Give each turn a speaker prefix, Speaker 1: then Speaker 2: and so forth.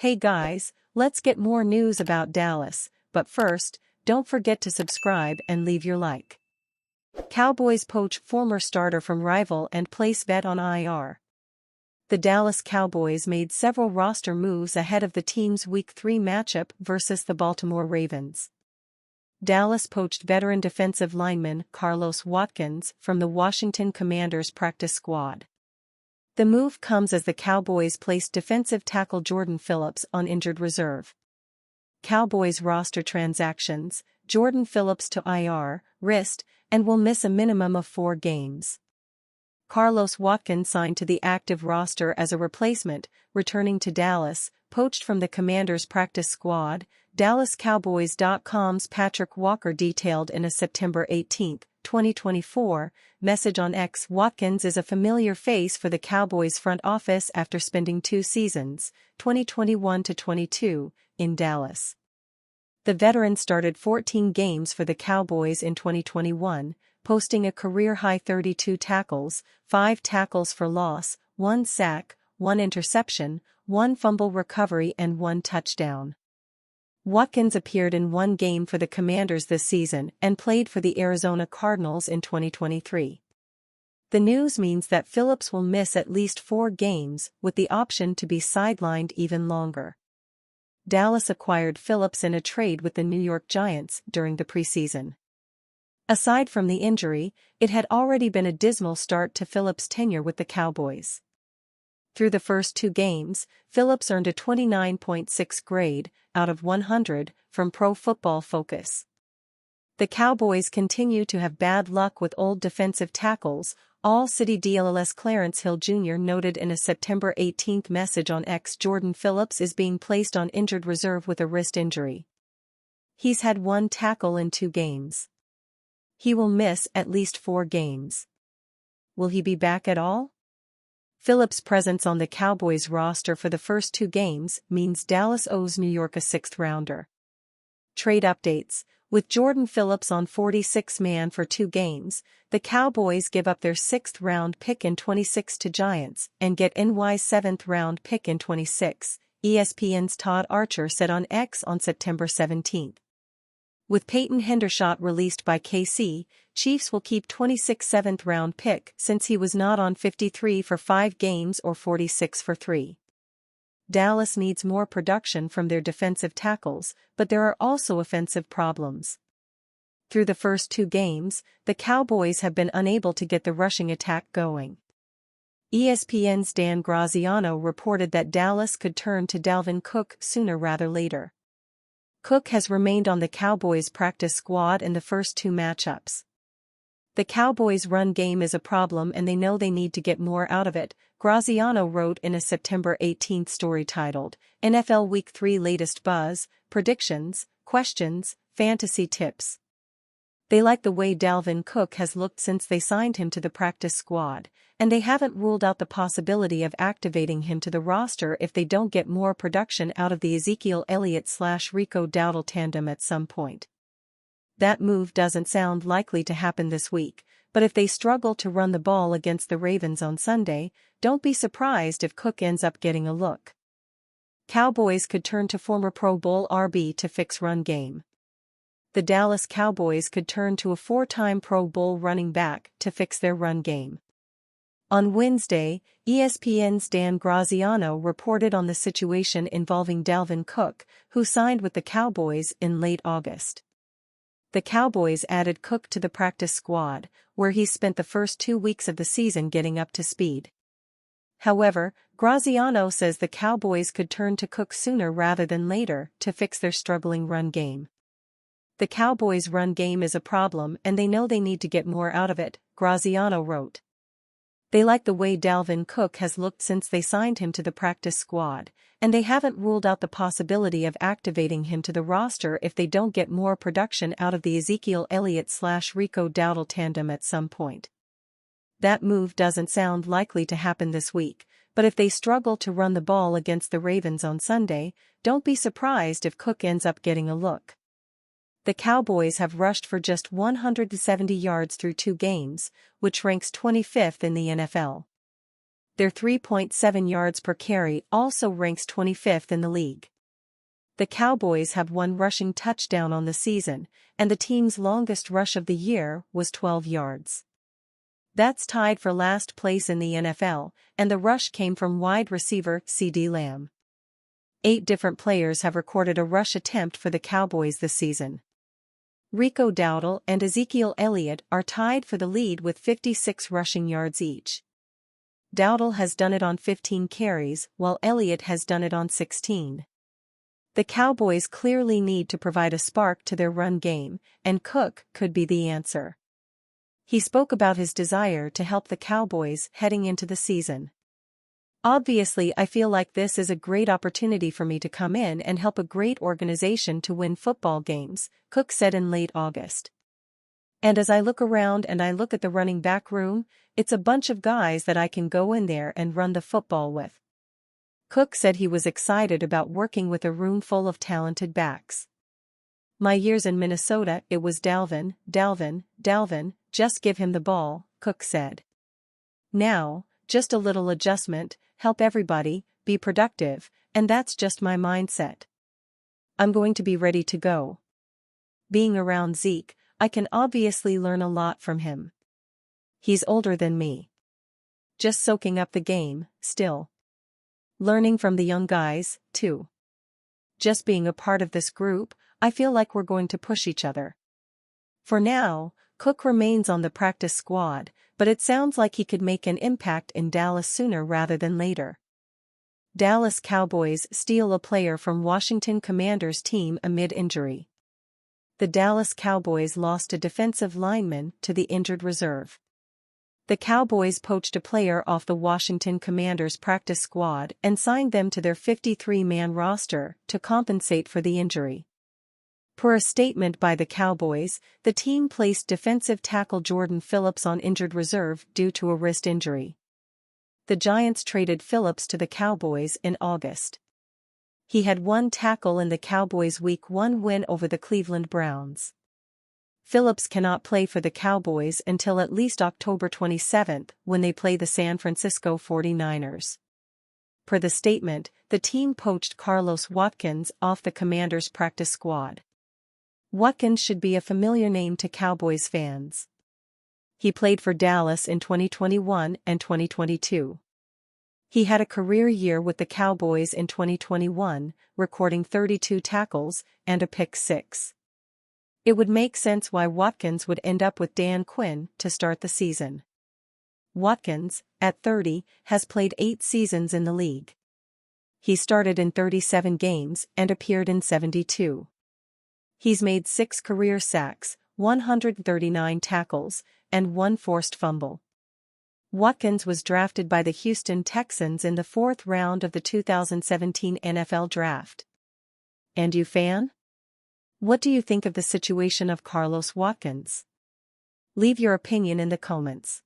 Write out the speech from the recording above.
Speaker 1: Hey guys, let's get more news about Dallas, but first, don't forget to subscribe and leave your like. Cowboys poach former starter from rival and place vet on IR. The Dallas Cowboys made several roster moves ahead of the team's Week 3 matchup versus the Baltimore Ravens. Dallas poached veteran defensive lineman Carlos Watkins from the Washington Commanders' practice squad. The move comes as the Cowboys placed defensive tackle Jordan Phillips on injured reserve. Cowboys roster transactions: Jordan Phillips to IR, wrist, and will miss a minimum of 4 games. Carlos Watkins signed to the active roster as a replacement, returning to Dallas, poached from the Commanders' practice squad. DallasCowboys.com's Patrick Walker detailed in a September 18, 2024, message on X. Watkins is a familiar face for the Cowboys front office after spending 2 seasons, 2021-22, in Dallas. The veteran started 14 games for the Cowboys in 2021, posting a career-high 32 tackles, 5 tackles for loss, 1 sack, 1 interception, 1 fumble recovery and 1 touchdown. Watkins appeared in 1 game for the Commanders this season and played for the Arizona Cardinals in 2023. The news means that Phillips will miss at least 4 games, with the option to be sidelined even longer. Dallas acquired Phillips in a trade with the New York Giants during the preseason. Aside from the injury, it had already been a dismal start to Phillips' tenure with the Cowboys. Through the first 2 games, Phillips earned a 29.6 grade out of 100 from Pro Football Focus. The Cowboys continue to have bad luck with old defensive tackles, All-City DLS Clarence Hill Jr. noted in a September 18 message on X. Jordan Phillips is being placed on injured reserve with a wrist injury. He's had 1 tackle in 2 games. He will miss at least 4 games. Will he be back at all? Phillips' presence on the Cowboys roster for the first 2 games means Dallas owes New York a 6th-rounder. Trade updates: with Jordan Phillips on 46-man for 2 games, the Cowboys give up their 6th-round pick in 26 to Giants and get NY's 7th-round pick in 26, ESPN's Todd Archer said on X on September 17. With Peyton Hendershot released by KC, Chiefs will keep 26 7th-round pick since he was not on 53 for 5 games or 46 for 3. Dallas needs more production from their defensive tackles, but there are also offensive problems. Through the first 2 games, the Cowboys have been unable to get the rushing attack going. ESPN's Dan Graziano reported that Dallas could turn to Dalvin Cook sooner rather later. Cook has remained on the Cowboys' practice squad in the first 2 matchups. The Cowboys' run game is a problem and they know they need to get more out of it, Graziano wrote in a September 18 story titled, NFL Week 3 Latest Buzz, Predictions, Questions, Fantasy Tips. They like the way Dalvin Cook has looked since they signed him to the practice squad, and they haven't ruled out the possibility of activating him to the roster if they don't get more production out of the Ezekiel Elliott/Rico Dowdle tandem at some point. That move doesn't sound likely to happen this week, but if they struggle to run the ball against the Ravens on Sunday, don't be surprised if Cook ends up getting a look. Cowboys could turn to former Pro Bowl RB to fix run game. The Dallas Cowboys could turn to a 4-time Pro Bowl running back to fix their run game. On Wednesday, ESPN's Dan Graziano reported on the situation involving Dalvin Cook, who signed with the Cowboys in late August. The Cowboys added Cook to the practice squad, where he spent the first 2 weeks of the season getting up to speed. However, Graziano says the Cowboys could turn to Cook sooner rather than later to fix their struggling run game. The Cowboys' run game is a problem and they know they need to get more out of it, Graziano wrote. They like the way Dalvin Cook has looked since they signed him to the practice squad, and they haven't ruled out the possibility of activating him to the roster if they don't get more production out of the Ezekiel Elliott/Rico Dowdle tandem at some point. That move doesn't sound likely to happen this week, but if they struggle to run the ball against the Ravens on Sunday, don't be surprised if Cook ends up getting a look. The Cowboys have rushed for just 170 yards through 2 games, which ranks 25th in the NFL. Their 3.7 yards per carry also ranks 25th in the league. The Cowboys have one rushing touchdown on the season, and the team's longest rush of the year was 12 yards. That's tied for last place in the NFL, and the rush came from wide receiver CeeDee Lamb. 8 different players have recorded a rush attempt for the Cowboys this season. Rico Dowdle and Ezekiel Elliott are tied for the lead with 56 rushing yards each. Dowdle has done it on 15 carries, while Elliott has done it on 16. The Cowboys clearly need to provide a spark to their run game, and Cook could be the answer. He spoke about his desire to help the Cowboys heading into the season. "Obviously, I feel like this is a great opportunity for me to come in and help a great organization to win football games," Cook said in late August. "And as I look around and I look at the running back room, it's a bunch of guys that I can go in there and run the football with." Cook said he was excited about working with a room full of talented backs. "My years in Minnesota, it was Dalvin, just give him the ball," Cook said. "Now, just a little adjustment, help everybody, be productive, and that's just my mindset. I'm going to be ready to go. Being around Zeke, I can obviously learn a lot from him. He's older than me. Just soaking up the game, still. Learning from the young guys, too. Just being a part of this group, I feel like we're going to push each other." For now, Cook remains on the practice squad, but it sounds like he could make an impact in Dallas sooner rather than later. Dallas Cowboys steal a player from Washington Commanders team amid injury. The Dallas Cowboys lost a defensive lineman to the injured reserve. The Cowboys poached a player off the Washington Commanders practice squad and signed them to their 53-man roster to compensate for the injury. Per a statement by the Cowboys, the team placed defensive tackle Jordan Phillips on injured reserve due to a wrist injury. The Giants traded Phillips to the Cowboys in August. He had one tackle in the Cowboys' Week 1 win over the Cleveland Browns. Phillips cannot play for the Cowboys until at least October 27, when they play the San Francisco 49ers. Per the statement, the team poached Carlos Watkins off the Commanders' practice squad. Watkins should be a familiar name to Cowboys fans. He played for Dallas in 2021 and 2022. He had a career year with the Cowboys in 2021, recording 32 tackles and a pick six. It would make sense why Watkins would end up with Dan Quinn to start the season. Watkins, at 30, has played 8 seasons in the league. He started in 37 games and appeared in 72. He's made 6 career sacks, 139 tackles, and 1 forced fumble. Watkins was drafted by the Houston Texans in the 4th round of the 2017 NFL Draft. And you, fan? What do you think of the situation of Carlos Watkins? Leave your opinion in the comments.